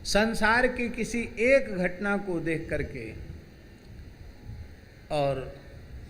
संसार की किसी एक घटना को देख करके और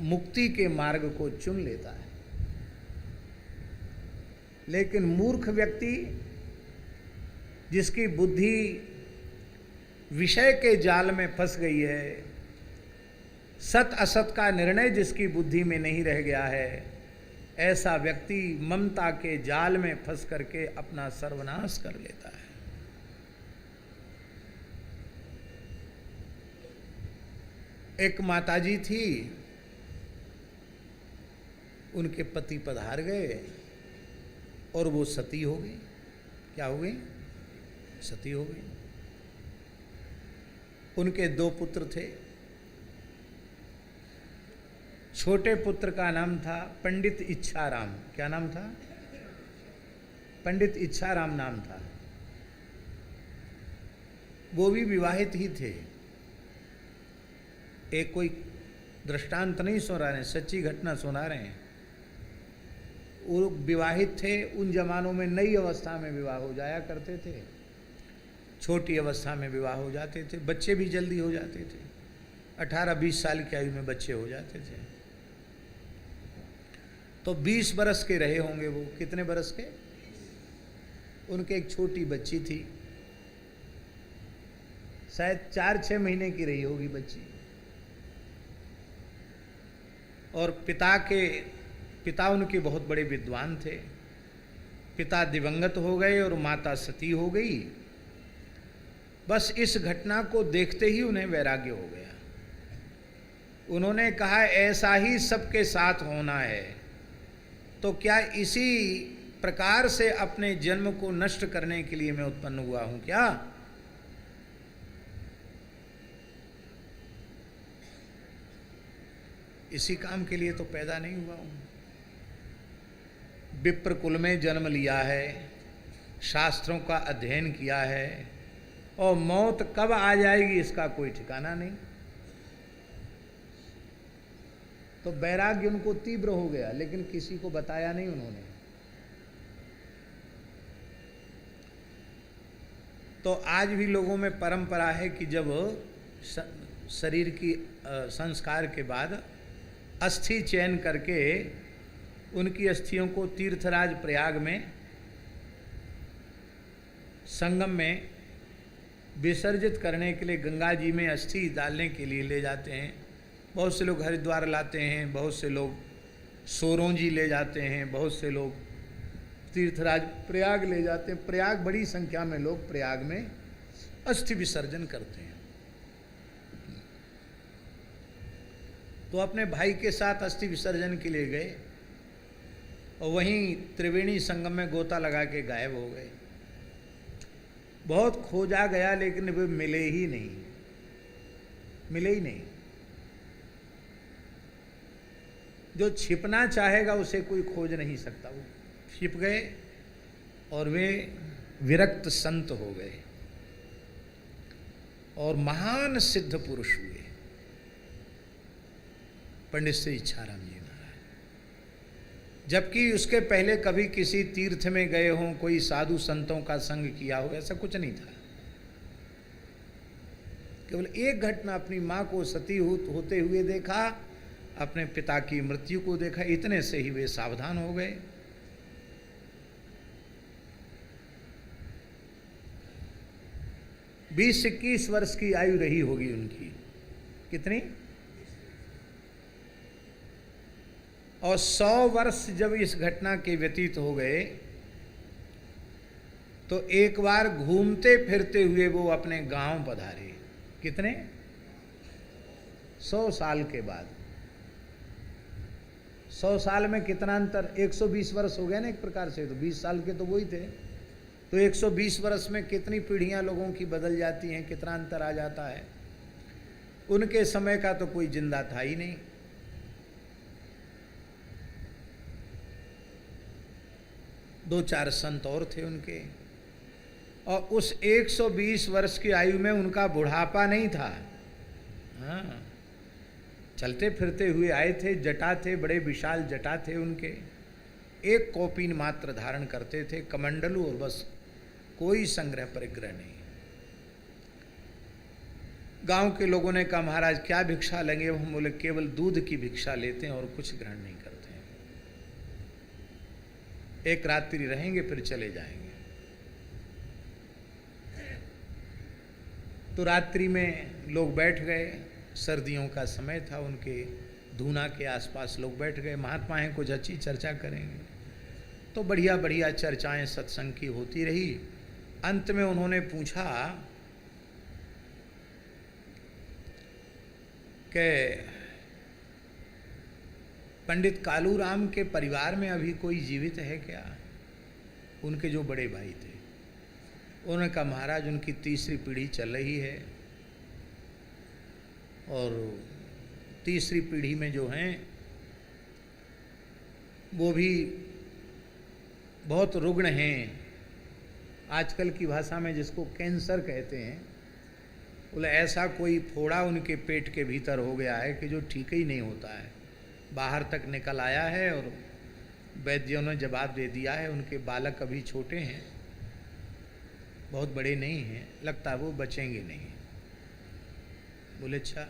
मुक्ति के मार्ग को चुन लेता है। लेकिन मूर्ख व्यक्ति, जिसकी बुद्धि विषय के जाल में फंस गई है, सत असत का निर्णय जिसकी बुद्धि में नहीं रह गया है, ऐसा व्यक्ति ममता के जाल में फंस करके अपना सर्वनाश कर लेता है। एक माताजी थी, उनके पति पधार गए और वो सती हो गई। क्या हो गई? सती हो गई। उनके 2 पुत्र थे। छोटे पुत्र का नाम था पंडित इच्छाराम। क्या नाम था? पंडित इच्छाराम नाम था। वो भी विवाहित ही थे। एक कोई दृष्टांत नहीं सुना रहे हैं, सच्ची घटना सुना रहे हैं। वो विवाहित थे। उन जमानों में नई अवस्था में विवाह हो जाया करते थे, छोटी अवस्था में विवाह हो जाते थे, बच्चे भी जल्दी हो जाते थे। 18-20 साल की आयु में बच्चे हो जाते थे। तो 20 बरस के रहे होंगे वो। कितने बरस के? उनके एक छोटी बच्ची थी, शायद 4-6 महीने की रही होगी बच्ची। और पिता उनके बहुत बड़े विद्वान थे। पिता दिवंगत हो गए और माता सती हो गई। बस इस घटना को देखते ही उन्हें वैराग्य हो गया। उन्होंने कहा, ऐसा ही सबके साथ होना है, तो क्या इसी प्रकार से अपने जन्म को नष्ट करने के लिए मैं उत्पन्न हुआ हूं क्या? इसी काम के लिए तो पैदा नहीं हुआ हूं। विप्र कुल में जन्म लिया है, शास्त्रों का अध्ययन किया है, और मौत कब आ जाएगी इसका कोई ठिकाना नहीं। तो वैराग्य उनको तीव्र हो गया, लेकिन किसी को बताया नहीं उन्होंने। तो आज भी लोगों में परंपरा है कि जब शरीर की संस्कार के बाद अस्थि चयन करके उनकी अस्थियों को तीर्थराज प्रयाग में संगम में विसर्जित करने के लिए गंगा जी में अस्थि डालने के लिए ले जाते हैं। बहुत से लोग हरिद्वार लाते हैं, बहुत से लोग सोरोंजी ले जाते हैं, बहुत से लोग तीर्थराज प्रयाग ले जाते हैं। प्रयाग बड़ी संख्या में लोग प्रयाग में अस्थि विसर्जन करते हैं। तो अपने भाई के साथ अस्थि विसर्जन के लिए गए और वहीं त्रिवेणी संगम में गोता लगा के गायब हो गए। बहुत खोजा गया, लेकिन वे मिले ही नहीं। जो छिपना चाहेगा उसे कोई खोज नहीं सकता। वो छिप गए और वे विरक्त संत हो गए और महान सिद्ध पुरुष हुए, पंडित श्री इच्छाराम जी महाराज। जबकि उसके पहले कभी किसी तीर्थ में गए हों, कोई साधु संतों का संग किया हो, ऐसा कुछ नहीं था। केवल एक घटना, अपनी माँ को सती होते हुए देखा, अपने पिता की मृत्यु को देखा, इतने से ही वे सावधान हो गए। बीस 21 वर्ष की आयु रही होगी उनकी। कितनी? और 100 वर्ष जब इस घटना के व्यतीत हो गए, तो एक बार घूमते फिरते हुए वो अपने गांव पधारे। कितने? 100 साल के बाद। 100 साल में कितना अंतर? 120 वर्ष हो गए ना एक प्रकार से। तो 20 साल के तो वही थे। तो 120 वर्ष में कितनी पीढ़ियां लोगों की बदल जाती हैं, कितना अंतर आ जाता है। उनके समय का तो कोई जिंदा था ही नहीं। दो चार संत और थे उनके, और उस 120 वर्ष की आयु में उनका बुढ़ापा नहीं था। हाँ, चलते फिरते हुए आए थे, जटा थे, बड़े विशाल जटा थे उनके, एक कौपीन मात्र धारण करते थे, कमंडलू, और बस कोई संग्रह परिग्रह नहीं। गांव के लोगों ने कहा महाराज क्या भिक्षा लेंगे? हम बोले केवल दूध की भिक्षा लेते हैं और कुछ ग्रहण नहीं करते हैं। एक रात्रि रहेंगे फिर चले जाएंगे। तो रात्रि में लोग बैठ गए, सर्दियों का समय था, उनके धूना के आसपास लोग बैठ गए। महात्मा हैं, कुछ अच्छी चर्चा करेंगे। तो बढ़िया बढ़िया चर्चाएं सत्संग की होती रही। अंत में उन्होंने पूछा कि पंडित कालूराम के परिवार में अभी कोई जीवित है क्या? उनके जो बड़े भाई थे। उन्होंने कहा महाराज उनकी तीसरी पीढ़ी चल रही है और तीसरी पीढ़ी में जो हैं वो भी बहुत रुग्ण हैं। आजकल की भाषा में जिसको कैंसर कहते हैं, बोले ऐसा कोई फोड़ा उनके पेट के भीतर हो गया है कि जो ठीक ही नहीं होता है। बाहर तक निकल आया है और वैद्यों ने जवाब दे दिया है उनके बालक अभी छोटे हैं, बहुत बड़े नहीं हैं, लगता है वो बचेंगे नहीं। बोले अच्छा,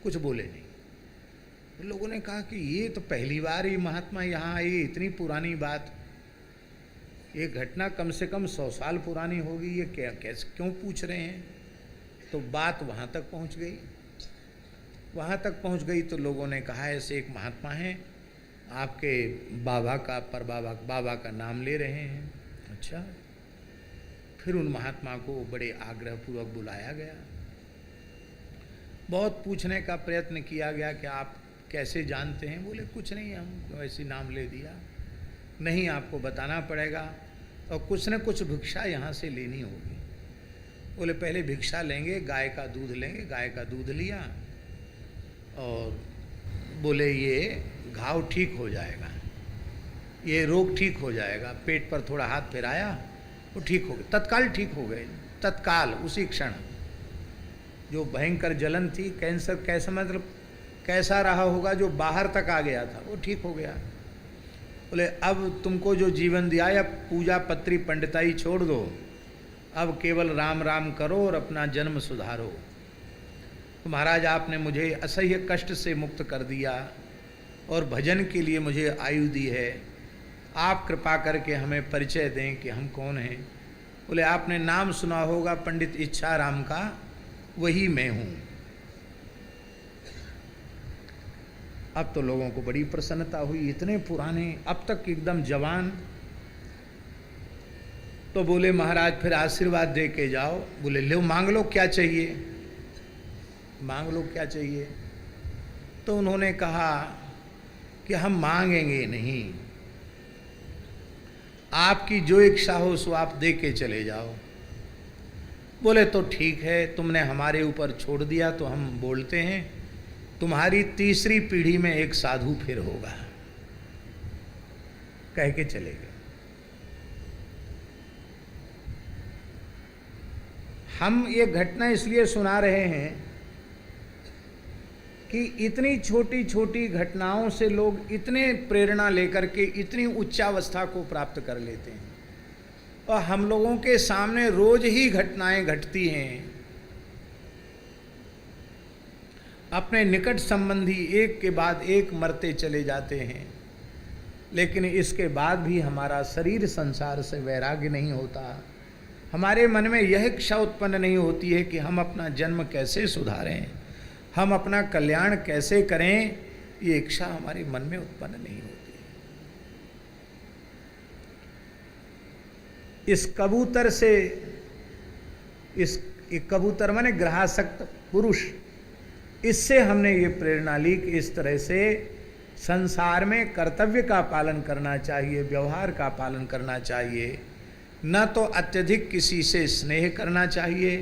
कुछ बोले नहीं। उन लोगों ने कहा कि ये तो पहली बार ही महात्मा यहाँ आए, इतनी पुरानी बात, ये घटना कम से कम 100 साल पुरानी होगी, ये क्या कैसे क्यों पूछ रहे हैं? तो बात वहाँ तक पहुँच गई। वहाँ तक पहुँच गई तो लोगों ने कहा ऐसे एक महात्मा हैं, आपके बाबा का बाबा का नाम ले रहे हैं। अच्छा। फिर उन महात्मा को बड़े आग्रहपूर्वक बुलाया गया। बहुत पूछने का प्रयत्न किया गया कि आप कैसे जानते हैं? बोले कुछ नहीं, हम वैसे नाम ले दिया। नहीं, आपको बताना पड़ेगा और कुछ न कुछ भिक्षा यहाँ से लेनी होगी। बोले पहले भिक्षा लेंगे, गाय का दूध लेंगे। गाय का दूध लिया और बोले ये घाव ठीक हो जाएगा, ये रोग ठीक हो जाएगा। पेट पर थोड़ा हाथ फिराया, वो ठीक हो गए, तत्काल ठीक हो गए, तत्काल उसी क्षण। जो भयंकर जलन थी, कैंसर कैसा मतलब कैसा रहा होगा जो बाहर तक आ गया था, वो ठीक हो गया। बोले अब तुमको जो जीवन दिया है, अब पूजा पत्री पंडिताई छोड़ दो, अब केवल राम राम करो और अपना जन्म सुधारो। तो महाराज आपने मुझे असह्य कष्ट से मुक्त कर दिया और भजन के लिए मुझे आयु दी है, आप कृपा करके हमें परिचय दें कि हम कौन हैं। बोले आपने नाम सुना होगा पंडित इच्छाराम का, वही मैं हूँ। अब तो लोगों को बड़ी प्रसन्नता हुई, इतने पुराने, अब तक एकदम जवान। तो बोले महाराज फिर आशीर्वाद दे के जाओ। बोले लो मांग लो क्या चाहिए, मांग लो क्या चाहिए। तो उन्होंने कहा कि हम मांगेंगे नहीं, आपकी जो इच्छा हो सो आप दे के चले जाओ। बोले तो ठीक है, तुमने हमारे ऊपर छोड़ दिया तो हम बोलते हैं, तुम्हारी तीसरी पीढ़ी में एक साधु फिर होगा। कह के चले गए। हम ये घटना इसलिए सुना रहे हैं कि इतनी छोटी छोटी घटनाओं से लोग इतने प्रेरणा लेकर के इतनी उच्चावस्था को प्राप्त कर लेते हैं। और हम लोगों के सामने रोज ही घटनाएं घटती हैं। अपने निकट संबंधी एक के बाद एक मरते चले जाते हैं, लेकिन इसके बाद भी हमारा शरीर संसार से वैराग्य नहीं होता। हमारे मन में यह इच्छा उत्पन्न नहीं होती है कि हम अपना जन्म कैसे सुधारें, हम अपना कल्याण कैसे करें। ये इच्छा हमारे मन में उत्पन्न नहीं होती। इस कबूतर से, इस कबूतर माने ग्रहासक्त पुरुष, इससे हमने ये प्रेरणा ली कि इस तरह से संसार में कर्तव्य का पालन करना चाहिए, व्यवहार का पालन करना चाहिए। न तो अत्यधिक किसी से स्नेह करना चाहिए,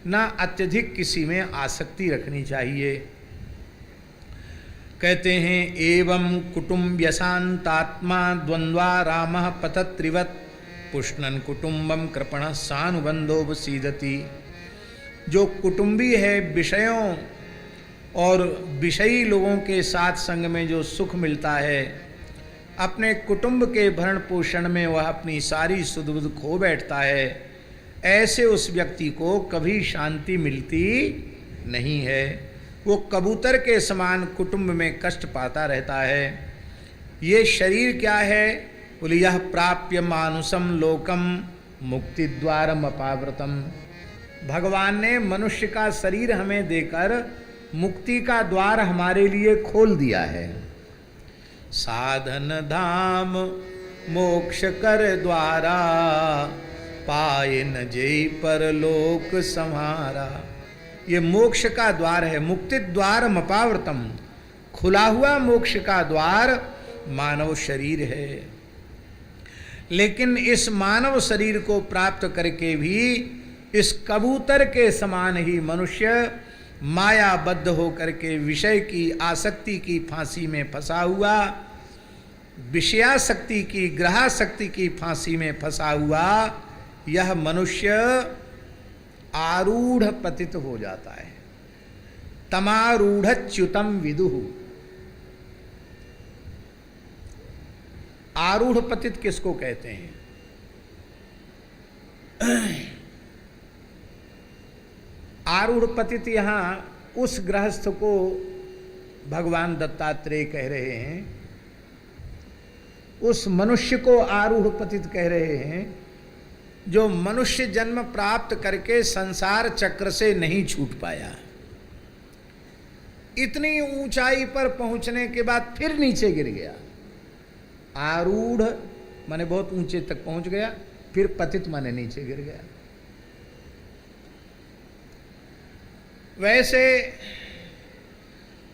न अत्यधिक किसी में आसक्ति रखनी चाहिए। कहते हैं एवं कुटुम्ब्यशांतात्मा द्वंद्वा रामः पतत्रिवत् पुष्णन कुटुंबम कृपण सानुबंधो वसीदति। जो कुटुंबी है, विषयों और विषयी लोगों के साथ संग में जो सुख मिलता है, अपने कुटुंब के भरण पोषण में वह अपनी सारी सुध बुध खो बैठता है। ऐसे उस व्यक्ति को कभी शांति मिलती नहीं है। वो कबूतर के समान कुटुंब में कष्ट पाता रहता है। ये शरीर क्या है? बोले यह प्राप्य मानुषम लोकम मुक्ति द्वारम अपावृतम। भगवान ने मनुष्य का शरीर हमें देकर मुक्ति का द्वार हमारे लिए खोल दिया है। साधन धाम मोक्ष कर द्वारा, पाए न जय पर लोक संहारा। ये मोक्ष का द्वार है। मुक्ति द्वार अपावृतम, खुला हुआ मोक्ष का द्वार मानव शरीर है। लेकिन इस मानव शरीर को प्राप्त करके भी इस कबूतर के समान ही मनुष्य मायाबद्ध होकर के विषय की आसक्ति की फांसी में फंसा हुआ, विषयासक्ति की ग्रहासक्ति की फांसी में फंसा हुआ यह मनुष्य आरूढ़ पतित हो जाता है। तमारूढ़च्युतम विदुः। आरूढ़ पतित किसको कहते हैं? आरूढ़ पतित यहां उस गृहस्थ को भगवान दत्तात्रेय कह रहे हैं, उस मनुष्य को आरूढ़ पतित कह रहे हैं जो मनुष्य जन्म प्राप्त करके संसार चक्र से नहीं छूट पाया। इतनी ऊंचाई पर पहुंचने के बाद फिर नीचे गिर गया। आरूढ़ माने बहुत ऊंचे तक पहुंच गया, फिर पतित माने नीचे गिर गया। वैसे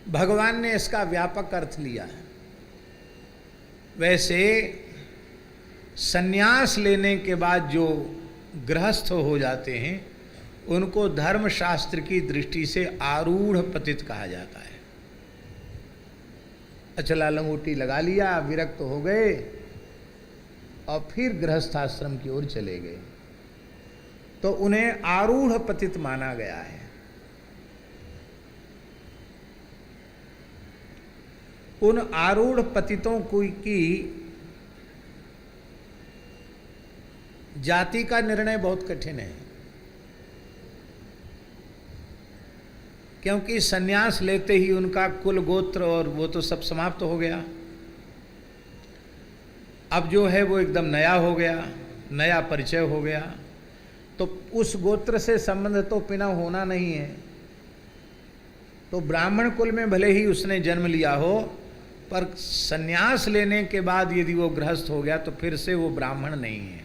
भगवान ने इसका व्यापक अर्थ लिया है। वैसे सन्यास लेने के बाद जो गृहस्थ हो जाते हैं उनको धर्मशास्त्र की दृष्टि से आरूढ़ पतित कहा जाता है। अचला लंगोटी लगा लिया, विरक्त हो गए और फिर गृहस्थाश्रम की ओर चले गए तो उन्हें आरूढ़ पतित माना गया है। उन आरूढ़ पतितों की जाति का निर्णय बहुत कठिन है, क्योंकि सन्यास लेते ही उनका कुल गोत्र और वो तो सब समाप्त हो गया। अब जो है वो एकदम नया हो गया, नया परिचय हो गया, तो उस गोत्र से संबंध तो पिना होना नहीं है। तो ब्राह्मण कुल में भले ही उसने जन्म लिया हो, पर सन्यास लेने के बाद यदि वो गृहस्थ हो गया तो फिर से वो ब्राह्मण नहीं है।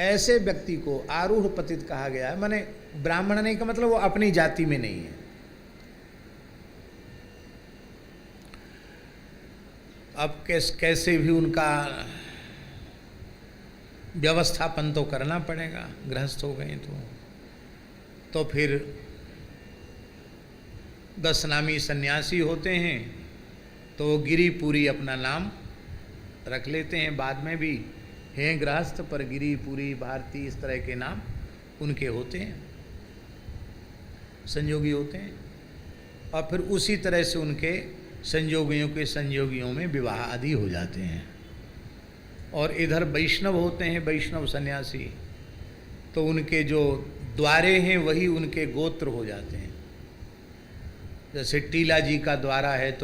ऐसे व्यक्ति को आरूढ़ पतित कहा गया है। माने ब्राह्मण नहीं का मतलब वो अपनी जाति में नहीं है। अब कैसे भी उनका व्यवस्थापन तो करना पड़ेगा, गृहस्थ हो गए तो फिर 10 नामी सन्यासी होते हैं तो वो गिरिपुरी अपना नाम रख लेते हैं। बाद में भी हैं गृहस्थ, पर गिरिपुरी, भारती इस तरह के नाम उनके होते हैं, संयोगी होते हैं। और फिर उसी तरह से उनके संयोगियों के संयोगियों में विवाह आदि हो जाते हैं। और इधर वैष्णव होते हैं, वैष्णव सन्यासी, तो उनके जो द्वारे हैं वही उनके गोत्र हो जाते हैं। जैसे टीला जी का द्वारा है तो